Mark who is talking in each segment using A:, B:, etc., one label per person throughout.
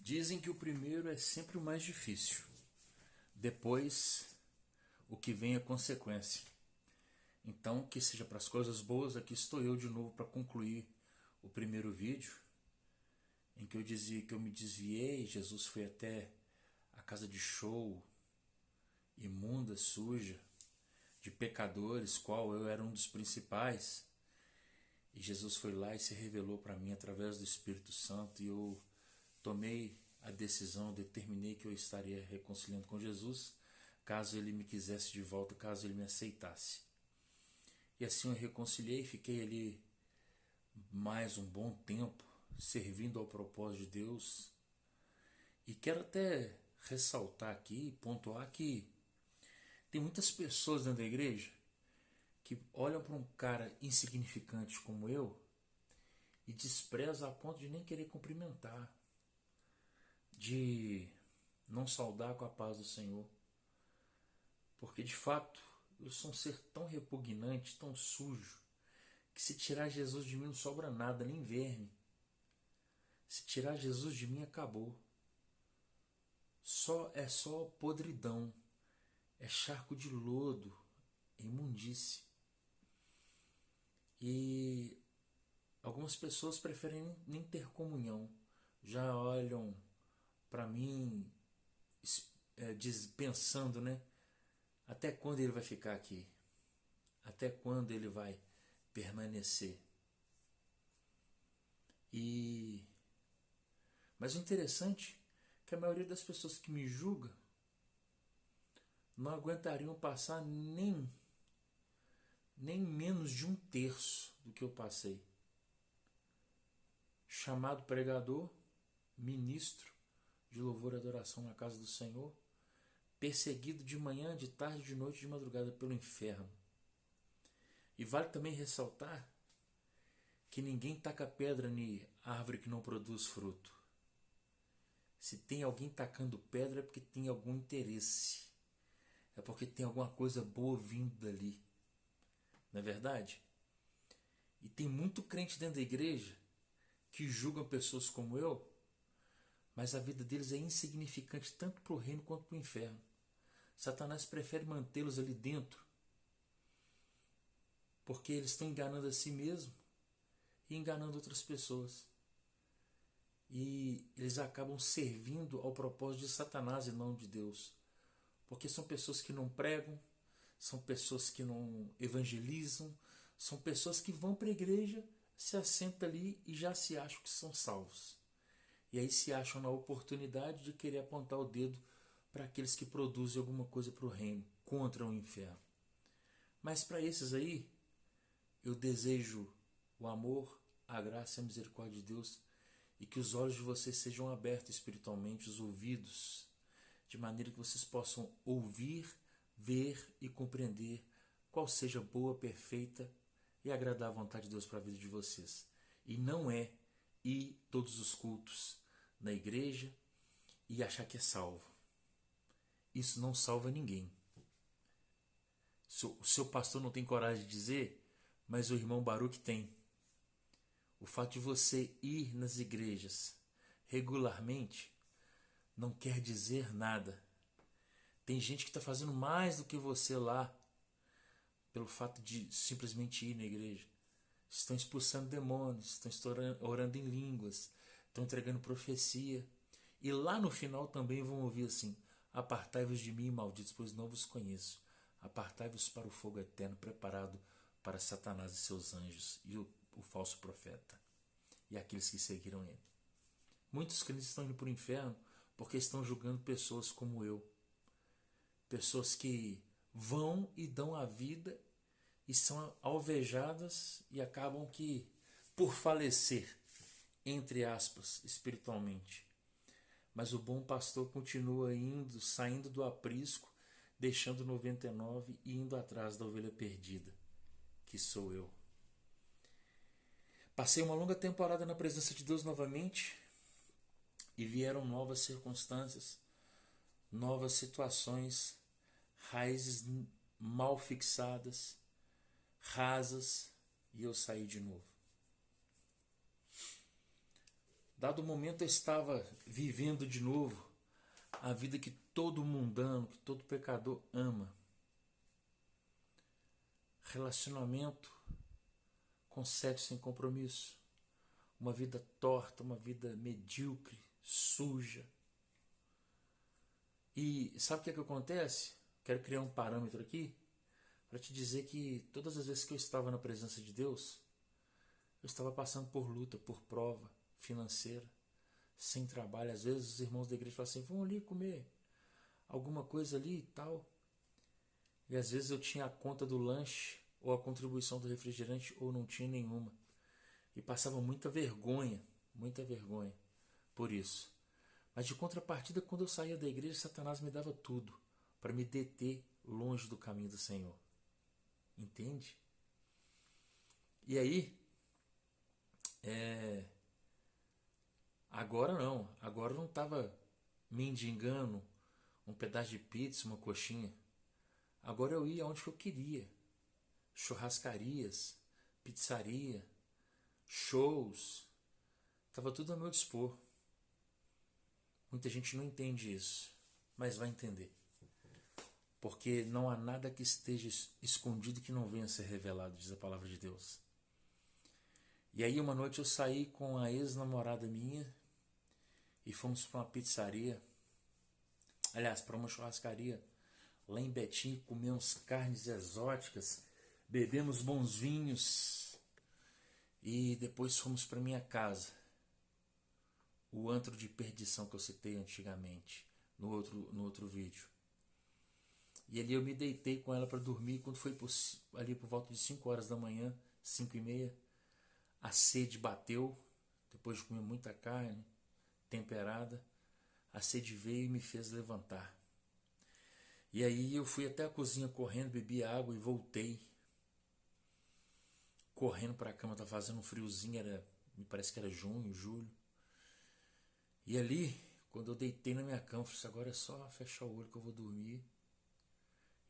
A: Dizem que o primeiro é sempre o mais difícil. Depois, o que vem é consequência. Então, que seja para as coisas boas, aqui estou eu de novo para concluir o primeiro vídeo, em que eu dizia que eu me desviei, Jesus foi até a casa de show, imunda, suja, de pecadores, qual eu era um dos principais, e Jesus foi lá e se revelou para mim através do Espírito Santo, e eu tomei a decisão, determinei que eu estaria reconciliando com Jesus, caso ele me quisesse de volta, caso ele me aceitasse. E assim eu reconciliei, fiquei ali mais um bom tempo, servindo ao propósito de Deus. E quero até ressaltar aqui, pontuar que tem muitas pessoas dentro da igreja que olham para um cara insignificante como eu e desprezam a ponto de nem querer cumprimentar, de não saudar com a paz do Senhor. Porque de fato eu sou um ser tão repugnante, tão sujo, que se tirar Jesus de mim não sobra nada, nem verme. Se tirar Jesus de mim, acabou. É só podridão, é charco de lodo, é imundície. E algumas pessoas preferem nem ter comunhão, já olham para mim pensando, né? Até quando ele vai ficar aqui? Até quando ele vai permanecer? Mas o interessante é que a maioria das pessoas que me julgam não aguentariam passar nem menos de um terço do que eu passei. Chamado pregador, ministro de louvor e adoração na casa do Senhor, perseguido de manhã, de tarde, de noite, de madrugada pelo inferno. E vale também ressaltar que ninguém taca pedra em árvore que não produz fruto. Se tem alguém tacando pedra é porque tem algum interesse. É porque tem alguma coisa boa vindo dali. Não é verdade? E tem muito crente dentro da igreja que julgam pessoas como eu, mas a vida deles é insignificante tanto para o reino quanto para o inferno. Satanás prefere mantê-los ali dentro porque eles estão enganando a si mesmo e enganando outras pessoas. E eles acabam servindo ao propósito de Satanás e não de Deus. Porque são pessoas que não pregam, são pessoas que não evangelizam, são pessoas que vão para a igreja, se assentam ali e já se acham que são salvos. E aí se acham na oportunidade de querer apontar o dedo para aqueles que produzem alguma coisa para o reino, contra o inferno. Mas para esses aí, eu desejo o amor, a graça e a misericórdia de Deus e que os olhos de vocês sejam abertos espiritualmente, os ouvidos, de maneira que vocês possam ouvir, ver e compreender qual seja boa, perfeita e agradar a vontade de Deus para a vida de vocês. E não é ir todos os cultos na igreja e achar que é salvo. Isso não salva ninguém. O seu pastor não tem coragem de dizer, mas o irmão Baruch tem. O fato de você ir nas igrejas regularmente não quer dizer nada. Tem gente que está fazendo mais do que você lá pelo fato de simplesmente ir na igreja. Estão expulsando demônios, estão orando em línguas, estão entregando profecia. E lá no final também vão ouvir assim: apartai-vos de mim, malditos, pois não vos conheço. Apartai-vos para o fogo eterno preparado para Satanás e seus anjos e o falso profeta e aqueles que seguiram ele. Muitos crentes estão indo para o inferno porque estão julgando pessoas como eu. Pessoas que vão e dão a vida e são alvejadas e acabam que por falecer, entre aspas, espiritualmente. Mas o bom pastor continua indo, saindo do aprisco, deixando 99 e indo atrás da ovelha perdida, que sou eu. Passei uma longa temporada na presença de Deus novamente e vieram novas circunstâncias, novas situações, raízes mal fixadas, rasas, e eu saí de novo. Dado momento eu estava vivendo de novo a vida que todo mundano, que todo pecador ama. Relacionamento com sexo sem compromisso. Uma vida torta, uma vida medíocre, suja. E sabe o que é que acontece? Quero criar um parâmetro aqui para te dizer que todas as vezes que eu estava na presença de Deus, eu estava passando por luta, por prova financeira, sem trabalho. Às vezes os irmãos da igreja falam assim, vão ali comer alguma coisa ali e tal. E às vezes eu tinha a conta do lanche ou a contribuição do refrigerante ou não tinha nenhuma. E passava muita vergonha por isso. Mas de contrapartida, quando eu saía da igreja, Satanás me dava tudo para me deter longe do caminho do Senhor. Entende? E aí, agora eu não estava mendigando um pedaço de pizza, uma coxinha. Agora eu ia onde eu queria. Churrascarias, pizzaria, shows, estava tudo a meu dispor. Muita gente não entende isso, mas vai entender. Porque não há nada que esteja escondido que não venha a ser revelado, diz a palavra de Deus. E aí uma noite eu saí com a ex-namorada minha e fomos para uma pizzaria, aliás, para uma churrascaria lá em Betim, comemos carnes exóticas, bebemos bons vinhos e depois fomos para minha casa. O antro de perdição que eu citei antigamente, no outro vídeo. E ali eu me deitei com ela para dormir. Quando foi ali por volta de 5 horas da manhã, 5:30, a sede bateu, depois de comer muita carne temperada, a sede veio e me fez levantar. E aí eu fui até a cozinha correndo, bebi água e voltei. Correndo para a cama, estava fazendo um friozinho, me parece que era junho, julho. E ali, quando eu deitei na minha cama, eu falei assim, agora é só fechar o olho que eu vou dormir.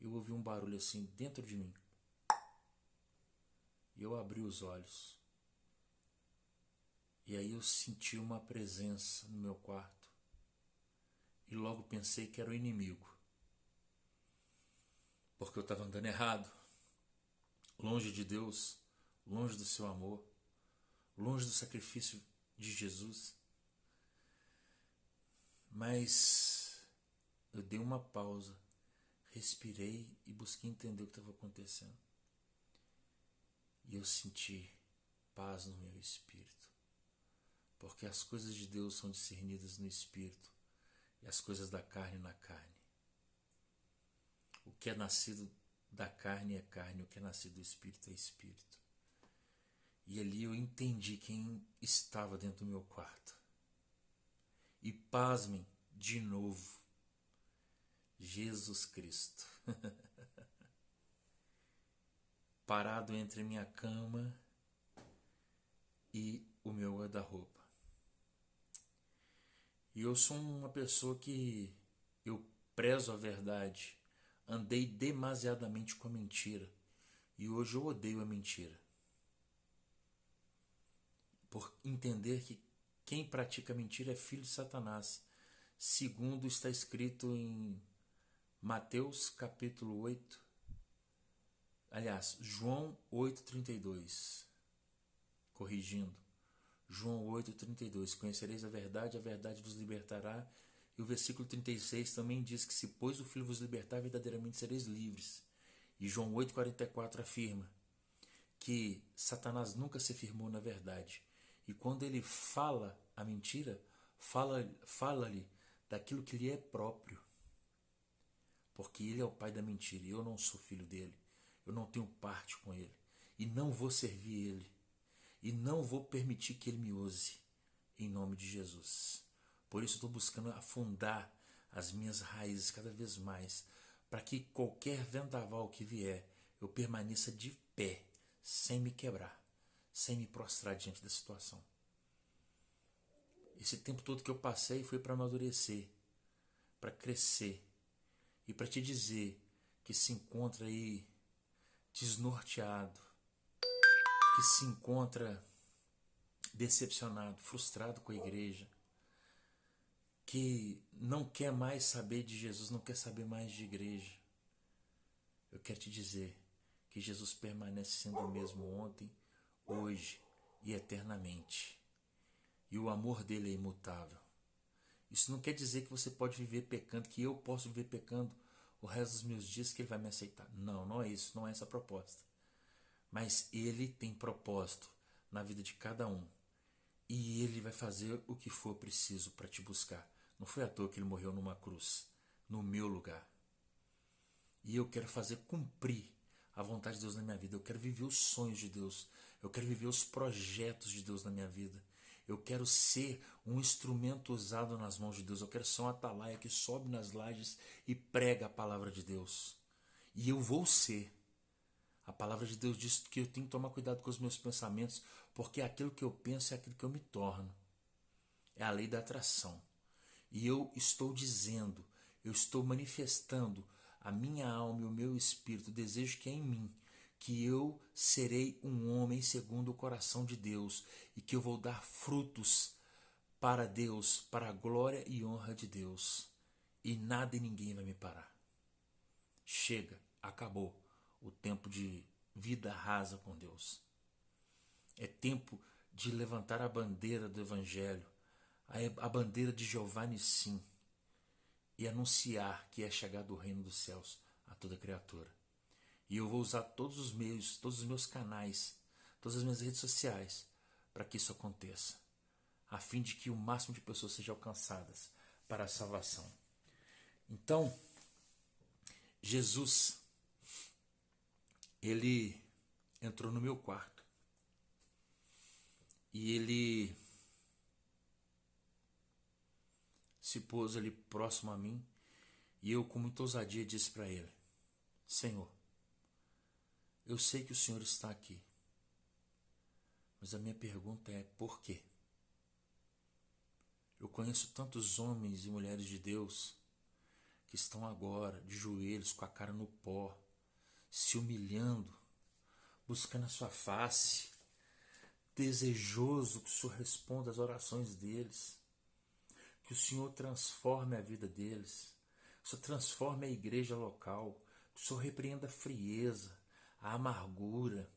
A: Eu ouvi um barulho assim dentro de mim. E eu abri os olhos. E aí eu senti uma presença no meu quarto. E logo pensei que era o inimigo. Porque eu estava andando errado. Longe de Deus, longe do seu amor, longe do sacrifício de Jesus. Mas eu dei uma pausa, respirei e busquei entender o que estava acontecendo. E eu senti paz no meu espírito. Porque as coisas de Deus são discernidas no espírito e as coisas da carne na carne. O que é nascido da carne é carne, o que é nascido do espírito é espírito. E ali eu entendi quem estava dentro do meu quarto. E pasmem, de novo, Jesus Cristo. Parado entre minha cama e o meu guarda-roupa. E eu sou uma pessoa que eu prezo a verdade. Andei demasiadamente com a mentira. E hoje eu odeio a mentira. Por entender que quem pratica mentira é filho de Satanás. Segundo está escrito em Mateus capítulo 8. Aliás, João 8,32. Corrigindo. João 8,32. Conhecereis a verdade vos libertará. E o versículo 36 também diz que se pois o Filho vos libertar, verdadeiramente sereis livres. E João 8,44 afirma que Satanás nunca se firmou na verdade. E quando ele fala a mentira, fala-lhe daquilo que lhe é próprio. Porque ele é o pai da mentira e eu não sou filho dele. Eu não tenho parte com ele. E não vou servir ele. E não vou permitir que ele me use. Em nome de Jesus. Por isso estou buscando afundar as minhas raízes cada vez mais. Para que qualquer vendaval que vier, eu permaneça de pé. Sem me quebrar. Sem me prostrar diante da situação. Esse tempo todo que eu passei foi para amadurecer. Para crescer. E para te dizer que se encontra aí desnorteado, que se encontra decepcionado, frustrado com a igreja, que não quer mais saber de Jesus, não quer saber mais de igreja, eu quero te dizer que Jesus permanece sendo o mesmo ontem, hoje e eternamente. E o amor dele é imutável. Isso não quer dizer que você pode viver pecando, que eu posso viver pecando o resto dos meus dias, que ele vai me aceitar. Não, não é isso, não é essa a proposta. Mas ele tem propósito na vida de cada um. E ele vai fazer o que for preciso para te buscar. Não foi à toa que ele morreu numa cruz, no meu lugar. E eu quero fazer cumprir a vontade de Deus na minha vida. Eu quero viver os sonhos de Deus. Eu quero viver os projetos de Deus na minha vida. Eu quero ser um instrumento usado nas mãos de Deus. Eu quero ser um atalaia que sobe nas lajes e prega a palavra de Deus. E eu vou ser. A palavra de Deus diz que eu tenho que tomar cuidado com os meus pensamentos, porque aquilo que eu penso é aquilo que eu me torno. É a lei da atração. E eu estou dizendo, eu estou manifestando a minha alma e o meu espírito, o desejo que é em mim, que eu serei um homem segundo o coração de Deus e que eu vou dar frutos para Deus, para a glória e honra de Deus. E nada e ninguém vai me parar. Chega, acabou o tempo de vida rasa com Deus. É tempo de levantar a bandeira do Evangelho, a bandeira de Jeová Nissim, e anunciar que é chegado o reino dos céus a toda criatura. E eu vou usar todos os meios, todos os meus canais, todas as minhas redes sociais para que isso aconteça, a fim de que o máximo de pessoas sejam alcançadas para a salvação. Então, Jesus, ele entrou no meu quarto e ele se pôs ali próximo a mim e eu com muita ousadia disse para ele: Senhor, eu sei que o Senhor está aqui, mas a minha pergunta é por quê? Eu conheço tantos homens e mulheres de Deus que estão agora de joelhos, com a cara no pó, se humilhando, buscando a sua face, desejoso que o Senhor responda às orações deles, que o Senhor transforme a vida deles, que o Senhor transforme a igreja local, que o Senhor repreenda a frieza, a amargura,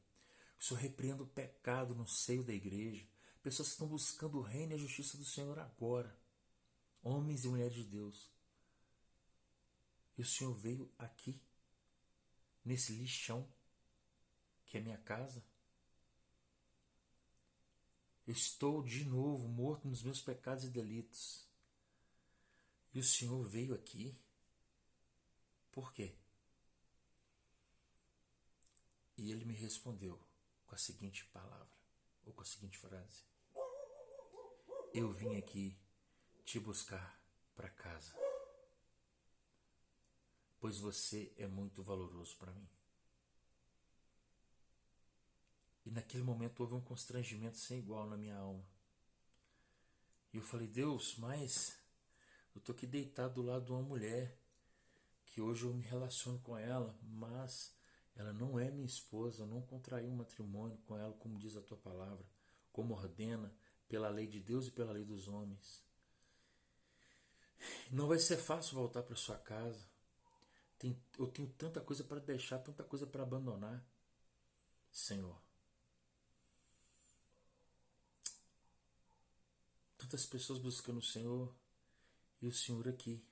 A: que o Senhor repreenda o pecado no seio da igreja. Pessoas que estão buscando o reino e a justiça do Senhor agora, homens e mulheres de Deus. E o Senhor veio aqui, nesse lixão, que é minha casa. Eu estou de novo morto nos meus pecados e delitos. E o Senhor veio aqui. Por quê? E ele me respondeu com a seguinte palavra, ou com a seguinte frase: eu vim aqui te buscar para casa, pois você é muito valoroso para mim. E naquele momento houve um constrangimento sem igual na minha alma. E eu falei: Deus, mas eu estou aqui deitado do lado de uma mulher, que hoje eu me relaciono com ela, mas ela não é minha esposa, eu não contraí um matrimônio com ela, como diz a tua palavra, como ordena pela lei de Deus e pela lei dos homens. Não vai ser fácil voltar para sua casa. Eu tenho tanta coisa para deixar, tanta coisa para abandonar, Senhor. Tantas pessoas buscando o Senhor e o Senhor aqui.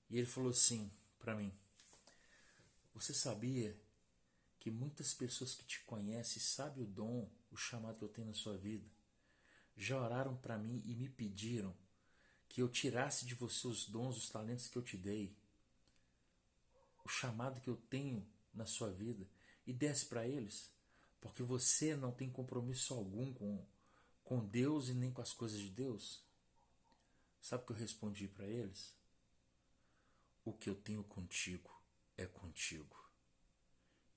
A: E ele falou assim para mim: você sabia que muitas pessoas que te conhecem, sabem o dom, o chamado que eu tenho na sua vida, já oraram para mim e me pediram que eu tirasse de você os dons, os talentos que eu te dei, o chamado que eu tenho na sua vida, e desse para eles, porque você não tem compromisso algum com Deus e nem com as coisas de Deus? Sabe o que eu respondi para eles? O que eu tenho contigo é contigo.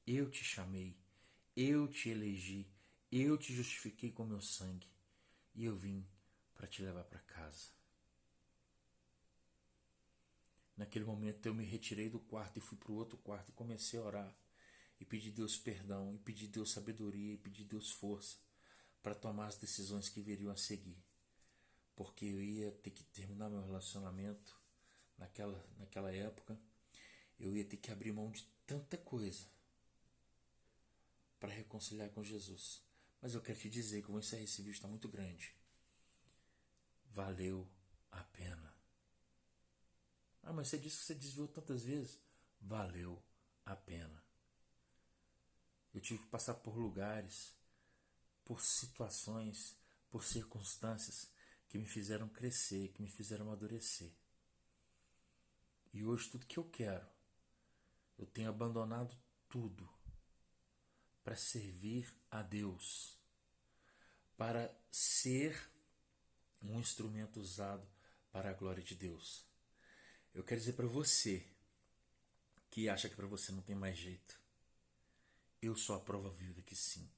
A: Eu te chamei, eu te elegi, eu te justifiquei com meu sangue e eu vim para te levar para casa. Naquele momento eu me retirei do quarto e fui para o outro quarto e comecei a orar e pedir a Deus perdão, e pedir a Deus sabedoria, e pedir a Deus força para tomar as decisões que viriam a seguir, porque eu ia ter que terminar meu relacionamento naquela época, eu ia ter que abrir mão de tanta coisa para reconciliar com Jesus. Mas eu quero te dizer que eu vou encerrar esse vídeo, está muito grande. Valeu a pena. Ah, mas você disse que você desviou tantas vezes. Valeu a pena. Eu tive que passar por lugares, por situações, por circunstâncias que me fizeram crescer, que me fizeram amadurecer. E hoje tudo que eu quero, eu tenho abandonado tudo para servir a Deus, para ser um instrumento usado para a glória de Deus. Eu quero dizer para você que acha que para você não tem mais jeito, eu sou a prova viva que sim.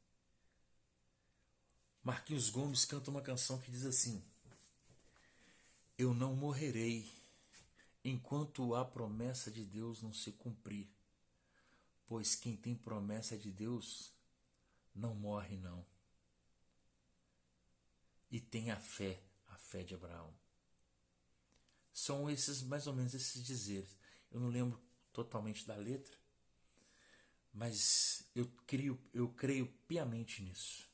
A: Marquinhos Gomes canta uma canção que diz assim: eu não morrerei enquanto a promessa de Deus não se cumprir, pois quem tem promessa de Deus não morre não. E tem a fé de Abraão. São esses, mais ou menos esses dizeres. Eu não lembro totalmente da letra, mas eu creio piamente nisso.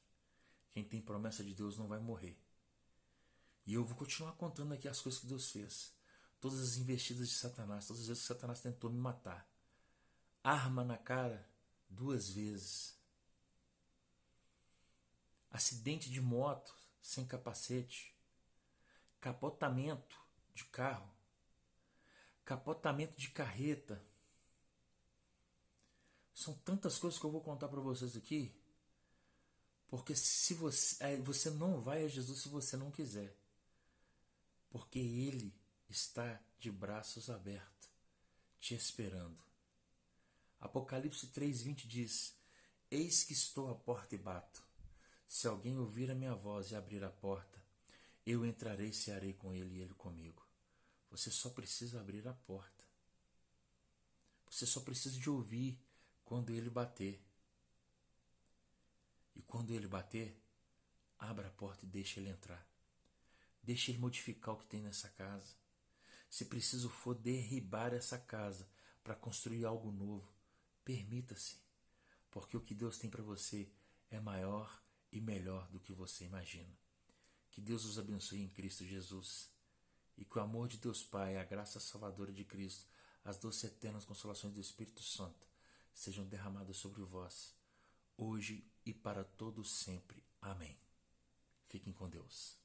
A: Quem tem promessa de Deus não vai morrer. E eu vou continuar contando aqui as coisas que Deus fez. Todas as investidas de Satanás, todas as vezes que Satanás tentou me matar. Arma na cara 2 vezes. Acidente de moto sem capacete. Capotamento de carro. Capotamento de carreta. São tantas coisas que eu vou contar para vocês aqui. Porque se você não vai a Jesus se você não quiser. Porque Ele está de braços abertos, te esperando. Apocalipse 3:20 diz: eis que estou à porta e bato. Se alguém ouvir a minha voz e abrir a porta, eu entrarei e cearei com ele e ele comigo. Você só precisa abrir a porta. Você só precisa de ouvir quando ele bater. E quando ele bater, abra a porta e deixe ele entrar. Deixe ele modificar o que tem nessa casa. Se preciso for derribar essa casa para construir algo novo, permita-se. Porque o que Deus tem para você é maior e melhor do que você imagina. Que Deus os abençoe em Cristo Jesus. E que o amor de Deus Pai, a graça salvadora de Cristo, as doces eternas consolações do Espírito Santo sejam derramadas sobre vós, hoje e para todos sempre. Amém. Fiquem com Deus.